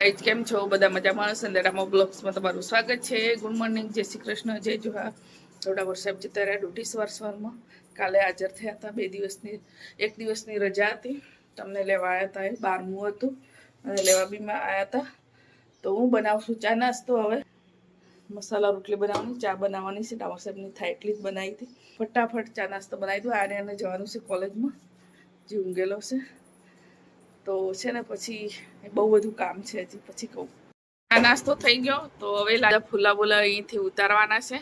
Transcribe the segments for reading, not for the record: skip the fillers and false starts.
Guys કેમ છો બધા મજામાં? સંદેરામાં બ્લોગ્સમાં તમારું સ્વાગત છે. ગુડ મોર્નિંગ, જય શ્રી કૃષ્ણ, જય જોહાર. થોડા વર્ષ જતા રહ્યા ડ્યુટી સવારમાં. કાલે હાજર થયા હતા. એક દિવસની રજા હતી. તમને લેવા આવ્યા હતા. એ 12મું હતું અને લેવા બીમાં આવ્યા હતા. તો હું બનાવશું ચા નાસ્તો. હવે મસાલા રોટલી બનાવવાની, ચા બનાવવાની છે. ટાવર સાહેબની થાય એટલી જ બનાવી હતી. ફટાફટ ચા નાસ્તો બનાવી દઉં. આર્યને જવાનું છે કોલેજમાં, જે ઊંઘેલો છે. તો છે ને પછી બહુ બધું કામ છે. હજી પછી કહું. આ નાસ્તો થઈ ગયો. તો હવે લાજા ફૂલા બોલા અહીંથી ઉતારવાના છે.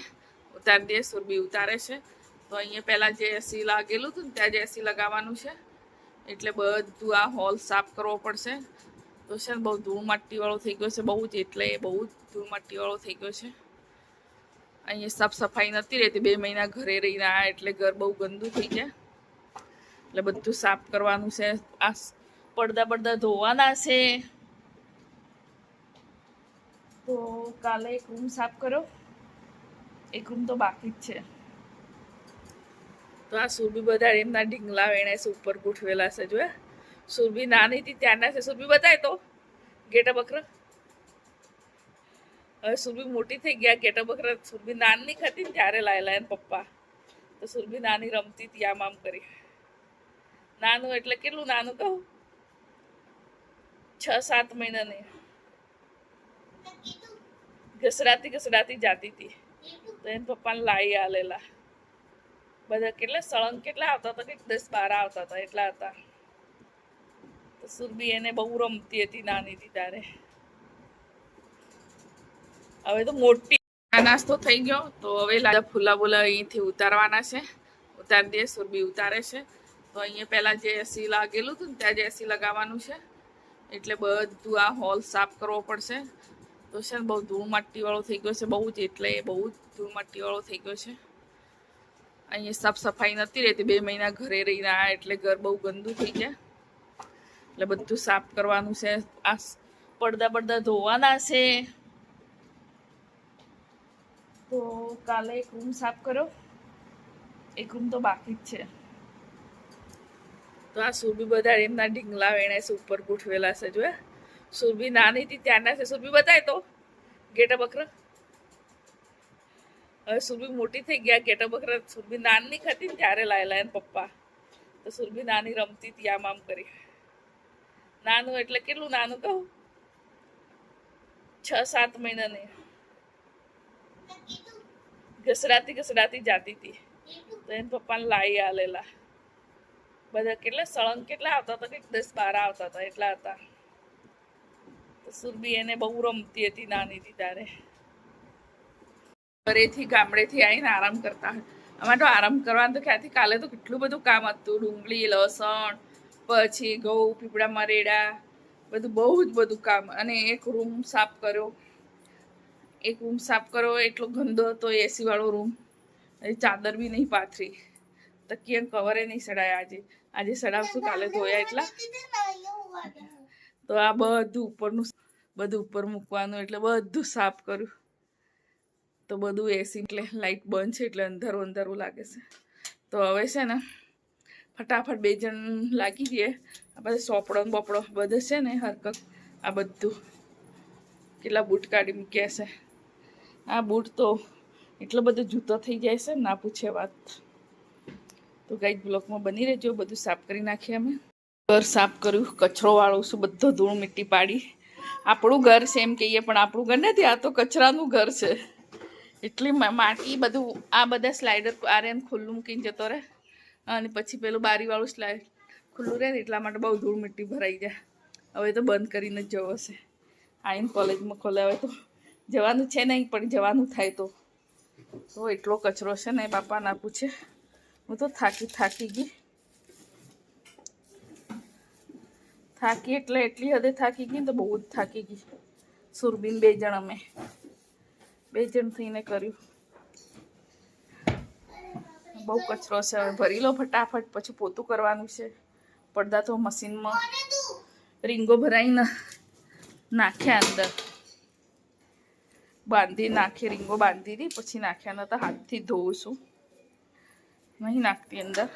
ઉતારી દે. સુરભી ઉતારે છે. તો અહીંયા પહેલાં જે એસી લાગેલું હતું ને ત્યાં જે એસી લગાવવાનું છે. એટલે બધું આ હોલ સાફ કરવો પડશે. તો છે ને બહુ ધૂળ માટીવાળો થઈ ગયો છે. બહુ જ એટલે બહુ જ ધૂળ માટીવાળો થઈ ગયો છે. અહીંયા સાફ સફાઈ નથી રહેતી. 2 મહિના ઘરે રહીને આ એટલે ઘર બહુ ગંદુ થઈ જાય. એટલે બધું સાફ કરવાનું છે. આ પડદા ધોવાના છે. તો કાલે એક રૂમ સાફ કર્યો, એક રૂમ તો બાકી જ છે. તો આ સુરભી બધા એમના ઢીંગલા વેણે છે ઉપર ગોઠવેલા છે. જોયા? સુરભી નાની હતી ત્યાંના છે. સુરભી બતાય તો ગેટા બકરા. હવે સુરભી મોટી થઈ ગયા. ગેટા બકરા સુરભી નાની હતી ને ત્યારે લાયેલા એને પપ્પા. તો સુરભી નાની રમતી હતી આમ કરી. નાનું એટલે કેટલું નાનું કહું? 6-7 મહિનાની. ઘસડાતી જાતી હતી. તો એને પપ્પાને લાવી આલેલા. બધા કેટલા સળંગ કેટલા આવતા હતા? કંઈક 10-12 આવતા હતા. એટલા હતા. તો સુરભી એને બહુ રમતી હતી નાની હતી ત્યારે. હવે તો મોટી. આ નાસ્તો થઈ ગયો. તો હવે લાજા ફૂલા બોલા અહીંથી ઉતારવાના છે. ઉતારી દે. સુરભી ઉતારે છે. તો અહીંયા પહેલાં જે એસી લાગેલું હતું ને ત્યાં જે એસી લગાવવાનું છે. એટલે બધું આ હોલ સાફ કરવો પડશે. તો છે ને બહુ ધૂળ માટીવાળો થઈ ગયો છે. બહુ જ એટલે બહુ જ ધૂળ માટીવાળો થઈ ગયો છે. અહીંયા સાફ સફાઈ નથી રહેતી. 2 મહિના ઘરે રહીને આ એટલે ઘર બહુ ગંદુ થઈ જાય. એટલે બધું સાફ કરવાનું છે. આ પડદા ધોવાના છે. તો કાલે એક રૂમ સાફ કર્યો, એક રૂમ તો બાકી જ છે. તો આ સુરભી બધા એમના ઢીંગલા વેણે છે ઉપર ગોઠવેલા છે. જોયા? સુરભી નાની હતી ત્યાંના છે. સુરભી બતાય તો ગેટા બકરા. હવે સુરભી મોટી થઈ ગયા. ગેટા બકરા સુરભી નાની હતી ને ત્યારે લાયેલા એને પપ્પા. તો સુરભી નાની રમતી હતી આમ કરી. નાનું એટલે કેટલું નાનું કહું? 6-7 મહિનાની. ઘસડાતી જાતી હતી. તો એને પપ્પાને લાવી આલેલા. બધા કેટલા સળંગ કેટલા આવતા હતા? કંઈક 10-12 આવતા હતા. એટલા હતા. તો સુરભી એને બહુ રમતી હતી નાની હતી ત્યારે. ઘરેથી ગામડેથી આવીને આરામ કરતા હોય. અમારે તો આરામ કરવાનું તો ક્યાંથી? કાલે તો કેટલું બધું કામ હતું. ડુંગળી, લસણ, પછી ઘઉં, પીપળા મરેડા, બધું બહુ જ બધું કામ. અને એક રૂમ સાફ કર્યો. એટલો ગંદો હતો એસી વાળો રૂમ. ચાદર બી નહીં પાથરી. તકીએ કવરે નહીં સડાયા. આજે સડાવશું. કાલે ધોયા એટલા. તો આ બધું ઉપર મૂકવાનું. એટલે બધું સાફ કર્યું. તો બધું એસી એટલે લાઇટ બંધ છે એટલે અંધારું લાગે છે. તો હવે છે ને ફટાફટ 2 જણ લાગી જઈએ. આ બધા સોપડો બપડો બધું છે ને હરકત. આ બધું કેટલા બૂટ કાઢી મૂક્યા છે. આ બૂટ તો એટલો બધો જૂતો થઈ જાય છે, ના પૂછે વાત. તો ગાઈઝ બ્લોકમાં બની રહેજો. બધું સાફ કરી નાખીએ અમે. ઘર સાફ કર્યું. કચરો વાળું છું. બધો ધૂળ મિટ્ટી પાડી. આપણું ઘર છે એમ કહીએ પણ આપણું ઘર નથી. આ તો કચરાનું ઘર છે. એટલી માટી બધું. આ બધા સ્લાઇડર આર્યન ખુલ્લું મૂકીને જતો રહે. અને પછી પેલું બારીવાળું સ્લાઇડ ખુલ્લું રહે ને એટલા માટે બહુ ધૂળ મિટ્ટી ભરાઈ જાય. હવે તો બંધ કરીને જ જવો છે. આઈને કોલેજમાં ખોલે. હવે તો જવાનું છે નહીં પણ જવાનું થાય તો એટલો કચરો છે ને બાપા ના પૂછે. હું તો થાકી ગઈ. એટલે એટલી હદે થાકી ગઈ ને તો બહુ જ થાકી ગઈ. સુરબીન 2 જણ અમે 2 જણ થઈને કર્યું. બહુ કચરો છે. હવે ભરી લો ફટાફટ. પછી પોતું કરવાનું છે. પડદા તો મશીનમાં રીંગો ભરાઈને નાખ્યા અંદર. રીંગો બાંધી હતી. પછી નાખ્યા નતા. હાથથી ધોઉં છું. નહીં નાખતી અંદર.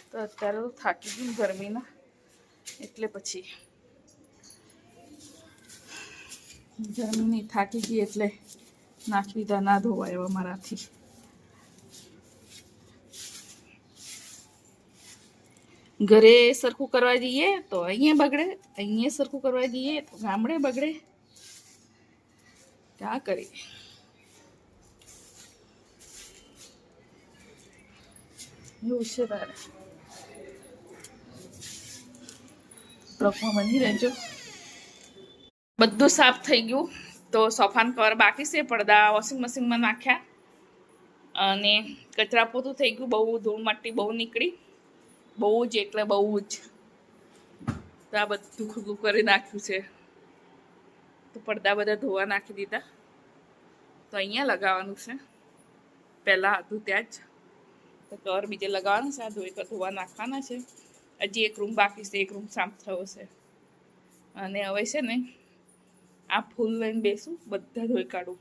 તો અત્યારે તો થાકી ગઈ ગરમીના. એટલે પછી ગરમીની થાકી ગઈ એટલે નાખી દીધા, ના ધોવાય હવે મારાથી. ઘરે સરખું કરવા જઈએ તો અહીંયા બગડે, અહીંયા સરખું કરવા જઈએ તો ગામડે બગડે. ક્યાં કરીએ? એવું છે તારે. બ્લોકમાં બની રહેજો. બધું સાફ થઈ ગયું. તો સોફાન કવર બાકી છે, પડદા વોશિંગ મશીનમાં નાખ્યા અને કચરા પોતું થઈ ગયું. બહુ ધૂળ માટી બહુ નીકળી, બહુ જ એટલે બહુ જ. તો આ બધું ખુલ્લું કરી નાખ્યું છે. તો પડદા બધા ધોવા નાખી દીધા. તો અહીંયા લગાવવાનું છે, પહેલાં હતું ત્યાં જ. તો કવર બીજે લગાવવાનું છે, આ ધોવા નાખવાના છે. હજી એક રૂમ બાકી છે, એક રૂમ સાફ થયો છે. અને હવે છે ને આ ફૂલ લઈને બેસું, બધા ધોઈ કાઢું.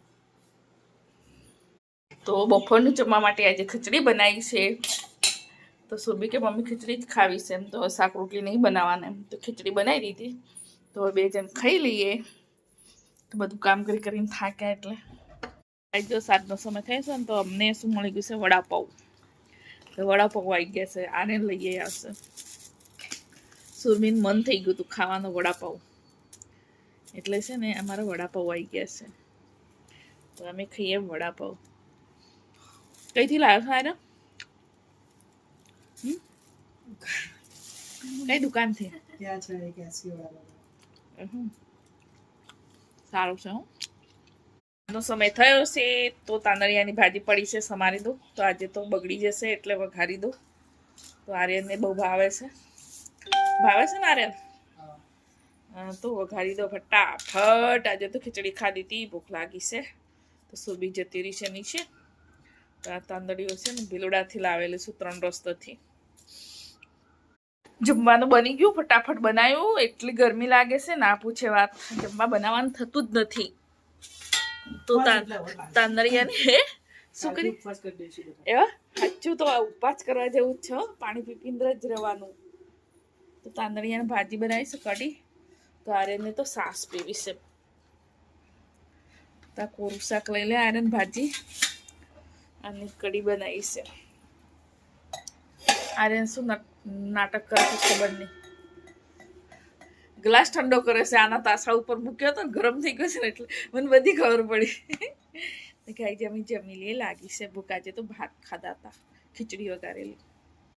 તો બપોરનું જમવા માટે આજે ખીચડી બનાવી છે. તો સુરભી કે મમ્મી ખીચડી જ ખાવી છે એમ, તો શાક રોટલી નહીં બનાવવાના એમ. તો ખીચડી બનાવી દીધી. તો બે જણ ખાઈ લઈએ. તો બધું કામ કરીને થાક્યા એટલે આજ જો 7નો સમય થાય છે ને, તો અમને શું મળી ગયું છે? વડાપાઉં. તો વડાપાઉં આવી ગયા છે, આને લઈએ આવશે. સુરભીનું મન થઈ ગયું હતું ખાવાનું વડાપાઉં, એટલે છે ને અમારા વડાપાઉં આવી ગયા છે. તો અમે ખાઈએ વડાપાઉં. કઈથી લાવ્યો છો આને? કઈ દુકાનથી? સારું છે. નો સમય થયો છે, તો તાંદળિયાની ભાજી પડી છે, સમારી દો. તો આજે તો બગડી જશે એટલે વઘારી દો. તો આર્યનને બહુ ભાવે છે. ભાવે છે ને આર્યન? તો વઘારી દો ફટાફટ. આજે તો ખીચડી ખાધી હતી, ભૂખ લાગી છે. તો સુરભી જતી રહી છે નીચે. તો આ તાંદળીઓ છે ને ભીલોડાથી લાવેલું છું, 3 રસ્તોથી. જમવાનું બની ગયું, ફટાફટ બનાવ્યું. એટલી ગરમી લાગે છે, ના પૂછે વાત. જમવા બનાવવાનું થતું જ નથી. તો તાંદળિયાને હે શું કરી એવા સાચું તો ઉપવાસ કરવા જેવું જ છે. પાણી પીપીને જ રહેવાનું. તો તાંદળિયાની ભાજી બનાવી છે, કઢી. તો આર્યનને તો સાસ પીવી છે. તો કોરું શાક લઈ લે આર્યન, ભાજી અને કઢી બનાવી છે. આર્યન શું નાટક કરે છે ખબર નહીં. ગ્લાસ ઠંડો કરે છે, આના તાસા ઉપર મૂક્યો તો ગરમ થઈ ગયો છે ને, એટલે મને બધી ખબર પડી. ગાઈ જમી લે, લાગી છે ભૂખ. આજે તો ભાત ખાધા હતા, ખીચડી વઘારેલી.